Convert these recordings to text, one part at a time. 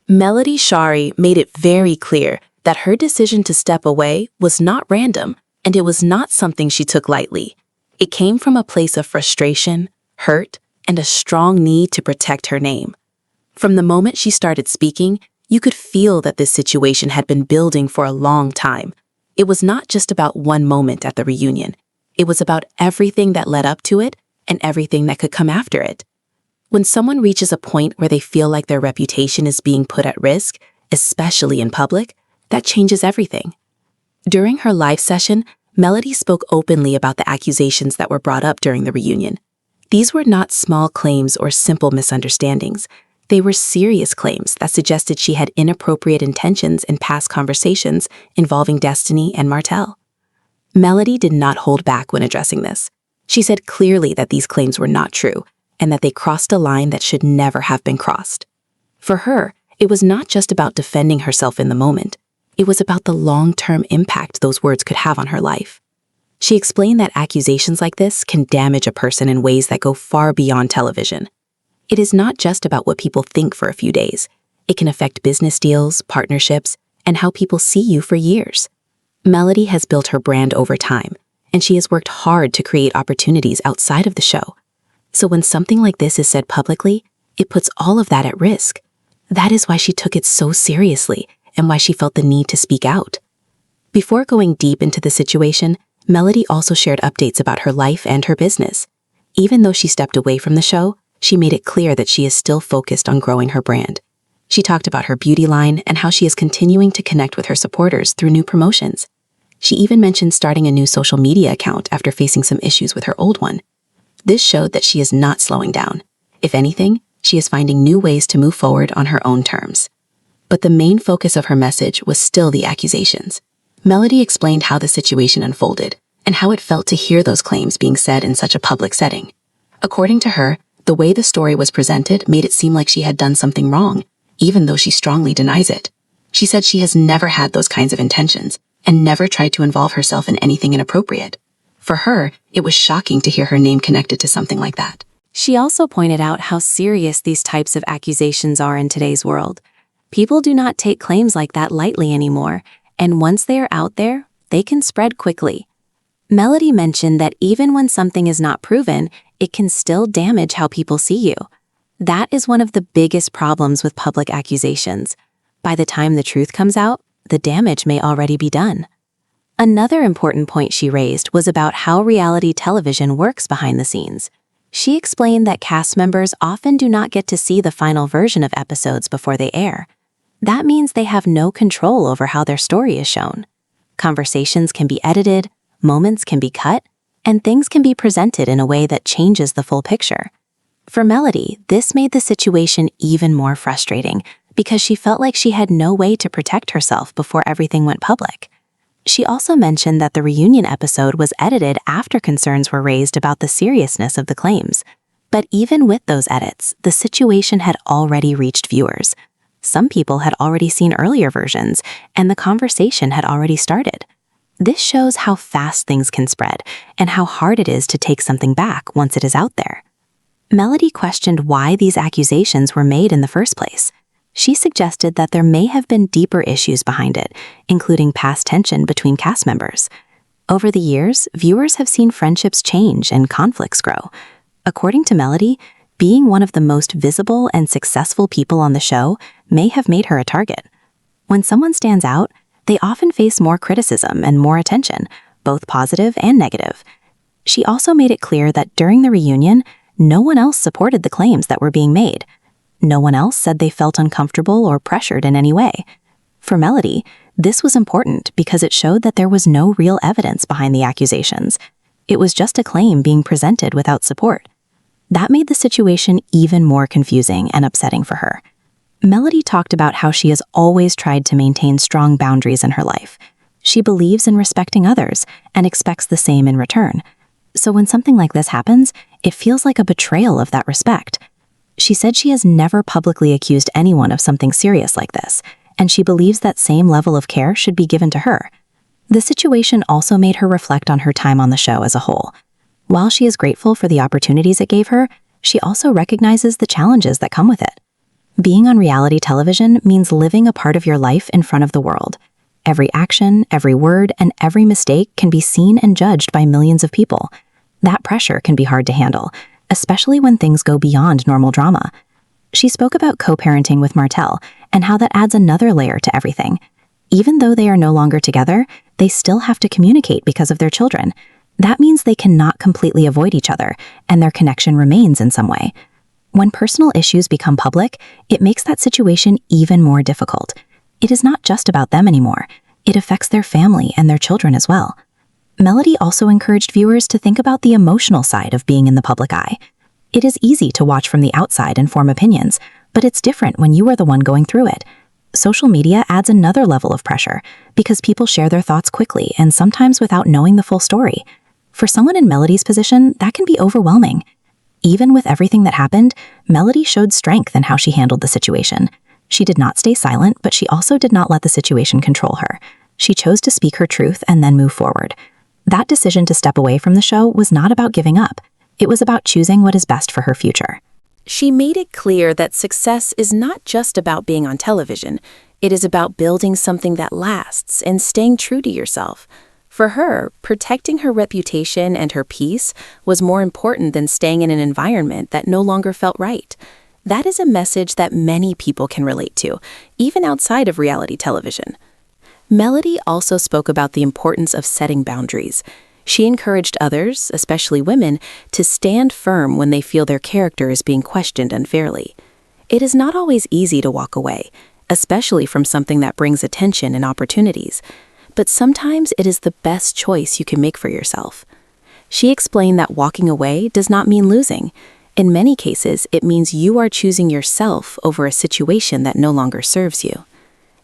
Melody Shari made it very clear that her decision to step away was not random, and it was not something she took lightly. It came from a place of frustration, hurt, and a strong need to protect her name. From the moment she started speaking, you could feel that this situation had been building for a long time. It was not just about one moment at the reunion. It was about everything that led up to it and everything that could come after it. When someone reaches a point where they feel like their reputation is being put at risk, especially in public, that changes everything. During her live session, Melody spoke openly about the accusations that were brought up during the reunion. These were not small claims or simple misunderstandings. They were serious claims that suggested she had inappropriate intentions in past conversations involving Destiny and Martell. Melody did not hold back when addressing this. She said clearly that these claims were not true and that they crossed a line that should never have been crossed. For her, it was not just about defending herself in the moment. It was about the long-term impact those words could have on her life. She explained that accusations like this can damage a person in ways that go far beyond television. It is not just about what people think for a few days. It can affect business deals, partnerships, and how people see you for years. Melody has built her brand over time, and she has worked hard to create opportunities outside of the show. So when something like this is said publicly, it puts all of that at risk. That is why she took it so seriously and why she felt the need to speak out. Before going deep into the situation, Melody also shared updates about her life and her business. Even though she stepped away from the show, she made it clear that she is still focused on growing her brand. She talked about her beauty line and how she is continuing to connect with her supporters through new promotions. She even mentioned starting a new social media account after facing some issues with her old one. This showed that she is not slowing down. If anything, she is finding new ways to move forward on her own terms. But the main focus of her message was still the accusations. Melody explained how the situation unfolded and how it felt to hear those claims being said in such a public setting. According to her, the way the story was presented made it seem like she had done something wrong, even though she strongly denies it. She said she has never had those kinds of intentions and never tried to involve herself in anything inappropriate. For her, it was shocking to hear her name connected to something like that. She also pointed out how serious these types of accusations are in today's world. People do not take claims like that lightly anymore, and once they are out there, they can spread quickly. Melody mentioned that even when something is not proven, it can still damage how people see you. That is one of the biggest problems with public accusations. By the time the truth comes out, the damage may already be done. Another important point she raised was about how reality television works behind the scenes. She explained that cast members often do not get to see the final version of episodes before they air. That means they have no control over how their story is shown. Conversations can be edited, moments can be cut, and things can be presented in a way that changes the full picture. For Melody, this made the situation even more frustrating because she felt like she had no way to protect herself before everything went public. She also mentioned that the reunion episode was edited after concerns were raised about the seriousness of the claims. But even with those edits, the situation had already reached viewers. Some people had already seen earlier versions, and the conversation had already started. This shows how fast things can spread and how hard it is to take something back once it is out there. Melody questioned why these accusations were made in the first place. She suggested that there may have been deeper issues behind it, including past tension between cast members. Over the years, viewers have seen friendships change and conflicts grow. According to Melody, being one of the most visible and successful people on the show may have made her a target. When someone stands out, they often face more criticism and more attention, both positive and negative. She also made it clear that during the reunion, no one else supported the claims that were being made. No one else said they felt uncomfortable or pressured in any way. For Melody, this was important because it showed that there was no real evidence behind the accusations. It was just a claim being presented without support. That made the situation even more confusing and upsetting for her. Melody talked about how she has always tried to maintain strong boundaries in her life. She believes in respecting others and expects the same in return. So when something like this happens, it feels like a betrayal of that respect. She said she has never publicly accused anyone of something serious like this, and she believes that same level of care should be given to her. The situation also made her reflect on her time on the show as a whole. While she is grateful for the opportunities it gave her, she also recognizes the challenges that come with it. Being on reality television means living a part of your life in front of the world. Every action, every word, and every mistake can be seen and judged by millions of people. That pressure can be hard to handle, especially when things go beyond normal drama. She spoke about co-parenting with Martell and how that adds another layer to everything. Even though they are no longer together, they still have to communicate because of their children. That means they cannot completely avoid each other, and their connection remains in some way. When personal issues become public, it makes that situation even more difficult. It is not just about them anymore. It affects their family and their children as well. Melody also encouraged viewers to think about the emotional side of being in the public eye. It is easy to watch from the outside and form opinions, but it's different when you are the one going through it. Social media adds another level of pressure because people share their thoughts quickly and sometimes without knowing the full story. For someone in Melody's position, that can be overwhelming. Even with everything that happened, Melody showed strength in how she handled the situation. She did not stay silent, but she also did not let the situation control her. She chose to speak her truth and then move forward. That decision to step away from the show was not about giving up. It was about choosing what is best for her future. She made it clear that success is not just about being on television. It is about building something that lasts and staying true to yourself. For her, protecting her reputation and her peace was more important than staying in an environment that no longer felt right. That is a message that many people can relate to, even outside of reality television. Melody also spoke about the importance of setting boundaries. She encouraged others, especially women, to stand firm when they feel their character is being questioned unfairly. It is not always easy to walk away, especially from something that brings attention and opportunities, but sometimes it is the best choice you can make for yourself. She explained that walking away does not mean losing. In many cases, it means you are choosing yourself over a situation that no longer serves you.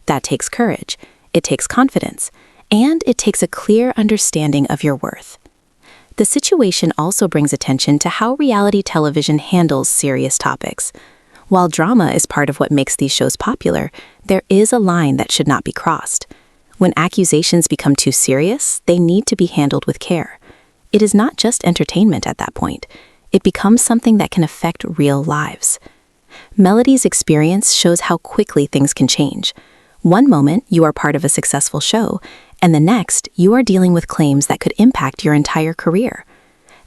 That takes courage, it takes confidence, and it takes a clear understanding of your worth. The situation also brings attention to how reality television handles serious topics. While drama is part of what makes these shows popular, there is a line that should not be crossed. When accusations become too serious, they need to be handled with care. It is not just entertainment at that point. It becomes something that can affect real lives. Melody's experience shows how quickly things can change. One moment, you are part of a successful show, and the next, you are dealing with claims that could impact your entire career.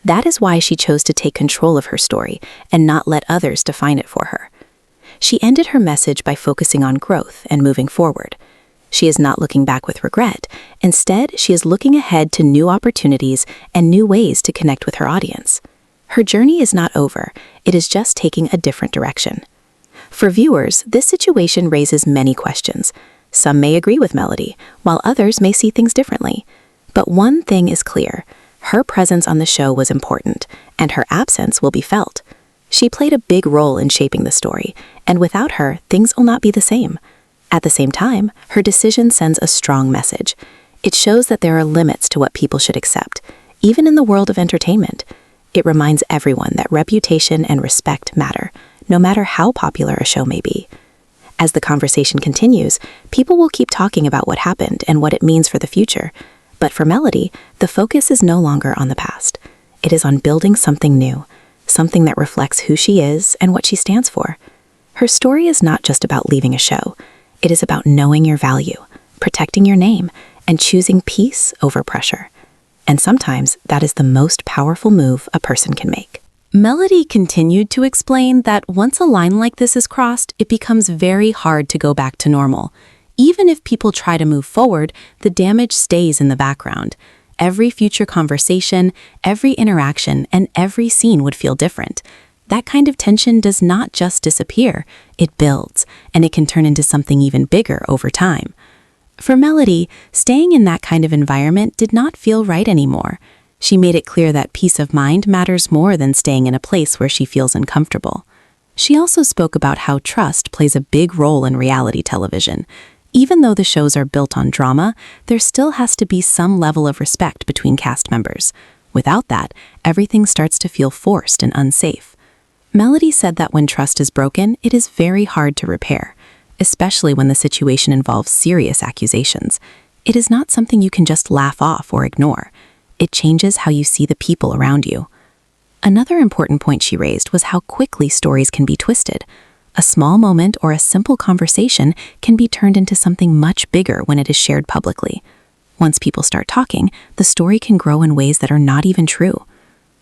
That is why she chose to take control of her story and not let others define it for her. She ended her message by focusing on growth and moving forward. She is not looking back with regret. Instead, she is looking ahead to new opportunities and new ways to connect with her audience. Her journey is not over. It is just taking a different direction. For viewers, this situation raises many questions. Some may agree with Melody, while others may see things differently. But one thing is clear. Her presence on the show was important, and her absence will be felt. She played a big role in shaping the story, and without her, things will not be the same. At the same time, her decision sends a strong message. It shows that there are limits to what people should accept, even in the world of entertainment. It reminds everyone that reputation and respect matter, no matter how popular a show may be. As the conversation continues, people will keep talking about what happened and what it means for the future. But for Melody, the focus is no longer on the past. It is on building something new, something that reflects who she is and what she stands for. Her story is not just about leaving a show. It is about knowing your value, protecting your name, and choosing peace over pressure. And sometimes that is the most powerful move a person can make. Melody continued to explain that once a line like this is crossed, it becomes very hard to go back to normal. Even if people try to move forward, the damage stays in the background. Every future conversation, every interaction, and every scene would feel different. That kind of tension does not just disappear, it builds, and it can turn into something even bigger over time. For Melody, staying in that kind of environment did not feel right anymore. She made it clear that peace of mind matters more than staying in a place where she feels uncomfortable. She also spoke about how trust plays a big role in reality television. Even though the shows are built on drama, there still has to be some level of respect between cast members. Without that, everything starts to feel forced and unsafe. Melody said that when trust is broken, it is very hard to repair, especially when the situation involves serious accusations. It is not something you can just laugh off or ignore. It changes how you see the people around you. Another important point she raised was how quickly stories can be twisted. A small moment or a simple conversation can be turned into something much bigger when it is shared publicly. Once people start talking, the story can grow in ways that are not even true.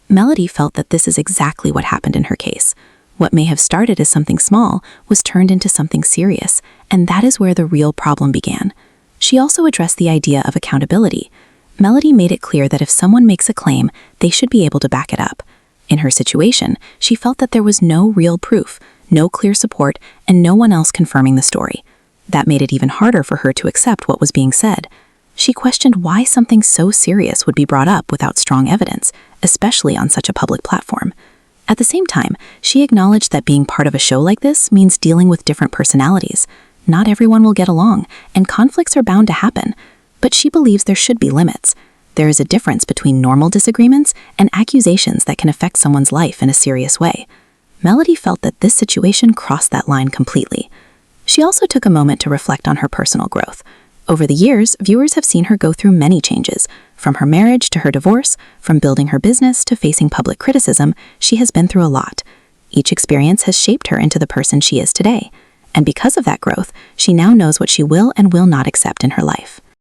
Melody felt that this is exactly what happened in her case. What may have started as something small was turned into something serious, and that is where the real problem began. She also addressed the idea of accountability. Melody made it clear that if someone makes a claim, they should be able to back it up. In her situation, she felt that there was no real proof, no clear support, and no one else confirming the story. That made it even harder for her to accept what was being said. She questioned why something so serious would be brought up without strong evidence, especially on such a public platform. At the same time, she acknowledged that being part of a show like this means dealing with different personalities. Not everyone will get along, and conflicts are bound to happen. But she believes there should be limits. There is a difference between normal disagreements and accusations that can affect someone's life in a serious way. Melody felt that this situation crossed that line completely. She also took a moment to reflect on her personal growth. Over the years, viewers have seen her go through many changes. From her marriage to her divorce, from building her business to facing public criticism, she has been through a lot. Each experience has shaped her into the person she is today. And because of that growth, she now knows what she will and will not accept in her life.